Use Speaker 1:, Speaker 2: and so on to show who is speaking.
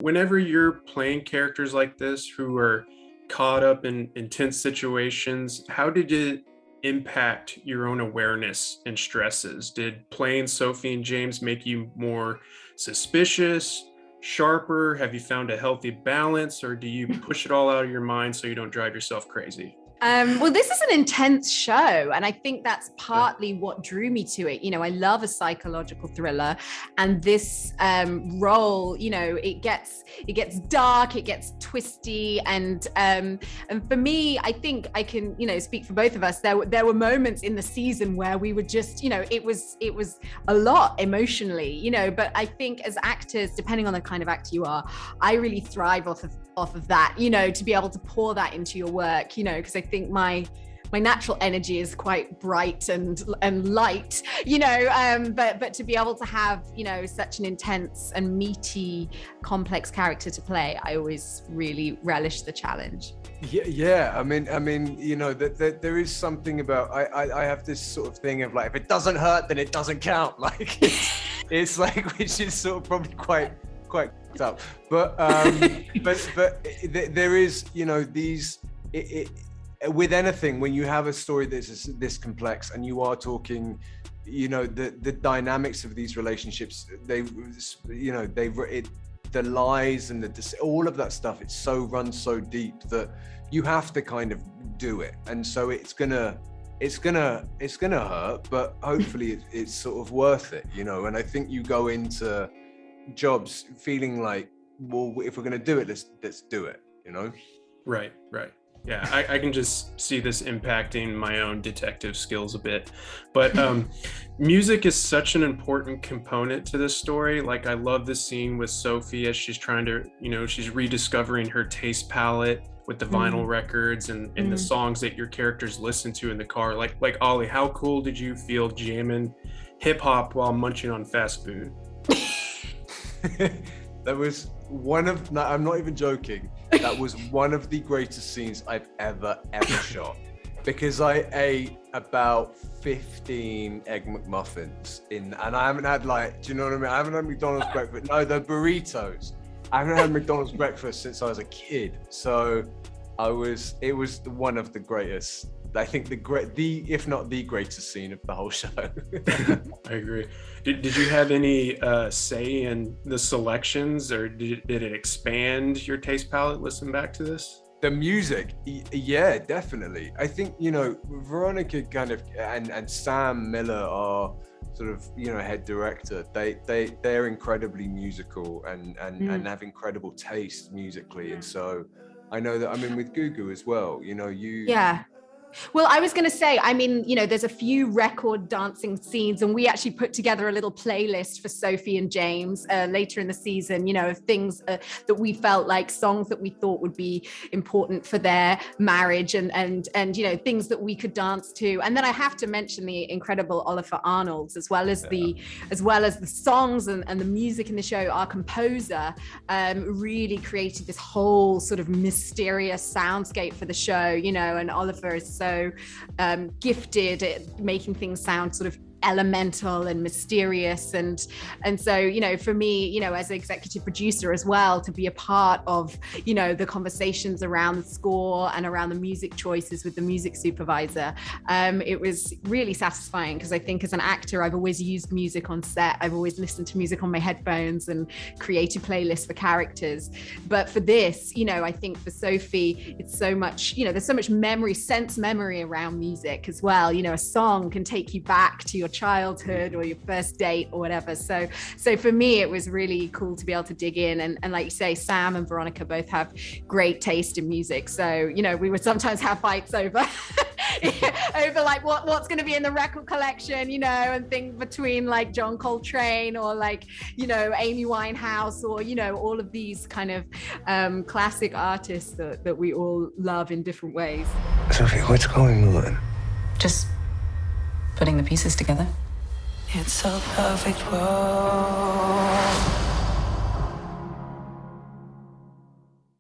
Speaker 1: Whenever you're playing characters like this who are caught up in intense situations, how did it impact your own awareness and stresses? Did playing Sophie and James make you more suspicious, sharper? Have you found a healthy balance, or do you push it all out of your mind so you don't drive yourself crazy?
Speaker 2: Well, this is an intense show, and I think that's partly what drew me to it. You know, I love a psychological thriller, and this role, you know, it gets dark, it gets twisty, and for me, I think I can, you know, speak for both of us. There were moments in the season where we were just, you know, it was a lot emotionally, you know. But I think as actors, depending on the kind of actor you are, I really thrive off of that, you know, to be able to pour that into your work, you know, because I think my natural energy is quite bright and light, you know, but to be able to have, you know, such an intense and meaty, complex character to play, I always really relish the challenge.
Speaker 3: Yeah. I mean, you know, that there is something about I have this sort of thing of like, if it doesn't hurt, then it doesn't count. Like it's like, which is sort of probably quite up, but there is, you know, these with anything, when you have a story that's this complex and you are talking, you know, the dynamics of these relationships, the lies and all of that stuff, it runs so deep that you have to kind of do it, and so it's gonna hurt, but hopefully it's sort of worth it, you know. And I think you go into jobs feeling like, well, if we're going to do it, let's do it, you know.
Speaker 1: Right. Yeah, I can just see this impacting my own detective skills a bit, but music is such an important component to this story. Like, I love the scene with Sophie as she's trying to, you know, she's rediscovering her taste palette with the vinyl records and the songs that your characters listen to in the car. Like Ollie, how cool did you feel jamming hip hop while munching on fast food?
Speaker 3: That was I'm not even joking, that was one of the greatest scenes I've ever shot, because I ate about 15 egg McMuffins and I haven't had, like, do you know what I mean? I haven't had McDonald's breakfast. No, the burritos. I haven't had McDonald's breakfast since I was a kid. So it was one of the greatest, I think if not the greatest scene of the whole show.
Speaker 1: I agree. Did you have any say in the selections, or did it expand your taste palette? Listen back to this.
Speaker 3: The music, yeah, definitely. I think, you know, Veronica kind of and Sam Miller are sort of, you know, head director. They're incredibly musical and have incredible taste musically, and so I know that. I mean, with Gugu as well, you know,
Speaker 2: Yeah. Well, I was going to say, I mean, you know, there's a few record dancing scenes, and we actually put together a little playlist for Sophie and James later in the season, you know, of things that we felt like, songs that we thought would be important for their marriage, and you know, things that we could dance to. And then I have to mention the incredible Oliver Arnolds, as well as the songs and the music in the show. Our composer really created this whole sort of mysterious soundscape for the show, you know, and Oliver is so gifted at making things sound sort of elemental and mysterious, and so, you know, for me, you know, as an executive producer as well, to be a part of, you know, the conversations around the score and around the music choices with the music supervisor, it was really satisfying, because I think as an actor, I've always used music on set. I've always listened to music on my headphones and created playlists for characters. But for this, you know, I think for Sophie, it's so much, you know, there's so much sense memory around music as well. You know, a song can take you back to your childhood or your first date or whatever. So for me, it was really cool to be able to dig in, and like you say, Sam and Veronica both have great taste in music. So, you know, we would sometimes have fights over like what's going to be in the record collection, you know, and things between like John Coltrane or like, you know, Amy Winehouse, or, you know, all of these kind of classic artists that we all love in different ways.
Speaker 4: Sophie, what's going on?
Speaker 5: Just putting the pieces together.
Speaker 4: It's a perfect world.